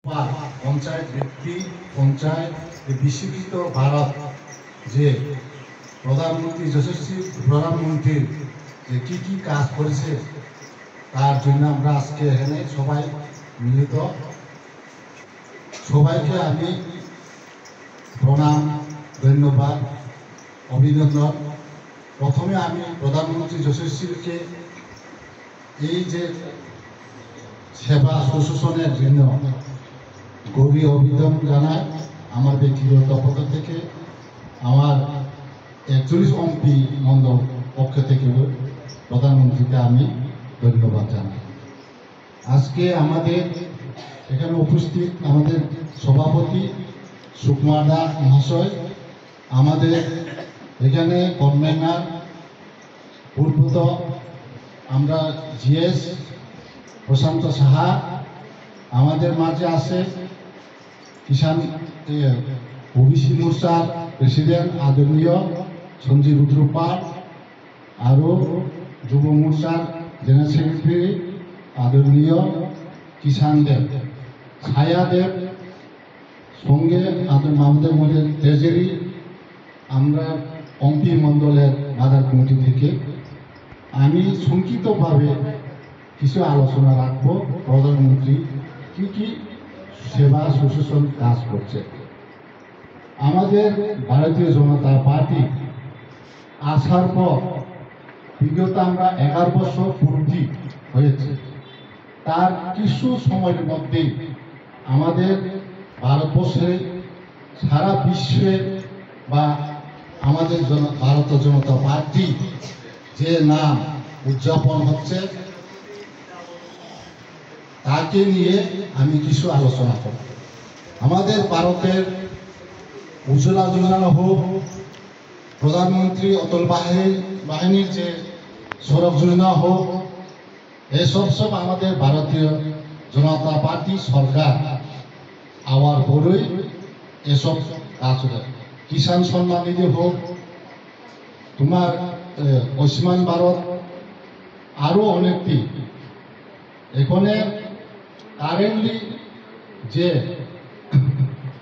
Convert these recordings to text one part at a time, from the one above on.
পঞ্চায়েত ব্যক্তি পঞ্চায়েত বিশ্ববিত ভারত যে প্রধানমন্ত্রী যশস্বী প্রধানমন্ত্রীর যে কি কাজ করেছে তার জন্য আমরা আজকে এখানে সবাই মিলিত। সবাইকে আমি প্রণাম, ধন্যবাদ, অভিনন্দন। প্রথমে আমি প্রধানমন্ত্রী যশস্বীকে এই যে সেবা শুশ্রূষণের জন্য গভীর অভিনন্দন জানাই। আমার ব্যক্তিগত পক্ষ থেকে, আমার 41 এমপি মণ্ডল পক্ষ থেকে প্রধানমন্ত্রীকে আমি ধন্যবাদ জানাই। আজকে আমাদের এখানে উপস্থিত আমাদের সভাপতি সুকুমার দা মহাশয়, আমাদের এখানে কনভেনার পূর্বত আমরা জিএস প্রশান্ত সাহা, আমাদের মাঝে আছে কিষাণ ওবিসি মোর্চার প্রেসিডেন্ট আদরণীয় সঞ্জীব রুদ্রপাল, আরও যুব মোর্চার জেনারেল সেক্রেটারি আদরণীয় কিষাণ দেব, ছায়া দেব, সঙ্গে আমাদের মধ্যে ট্রেজারি, আমরা এমপি মণ্ডলের বাজার কমিটি থেকে। আমি সংক্ষিপ্তভাবে কিছু আলোচনা রাখবো। প্রধানমন্ত্রী কি সেবা শুশ্রূষণ কাজ করছে। আমাদের ভারতীয় জনতা পার্টি আসার পর বিগত আমরা 11 বছর পূর্তি হয়েছে। তার কিছু সময়ের মধ্যেই আমাদের ভারতবর্ষে সারা বিশ্বে বা আমাদের ভারতীয় জনতা পার্টি যে নাম উদযাপন হচ্ছে তাকে নিয়ে আমি কিছু আলোচনা করব। আমাদের ভারতের উজ্জ্বলা যোজনা হোক, প্রধানমন্ত্রী অটল বাহিনীর যে সড়ক যোজনা হোক, সব আমাদের ভারতীয় জনতা পার্টি সরকার আওয়ার পরেই এসব কাজ হবে। কিষাণ সম্মান নিধি হোক, তোমার আয়ুষ্মান ভারত, আরও অনেকটি। এখানে কারেন্টলি যে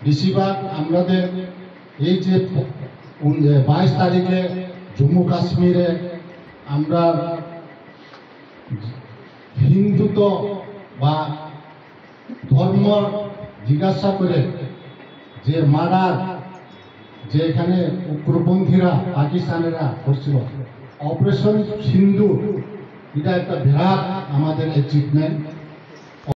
বেশিরভাগ আমাদের এই যে 22 তারিখে জম্মু কাশ্মীরে আমরা হিন্দুত্ব বা ধর্ম জিজ্ঞাসা করে যে মারার যে এখানে উগ্রপন্থীরা পাকিস্তানেরা করছিল, অপারেশন সিন্ধু, এটা একটা বিরাট আমাদের অ্যাচিভমেন্ট।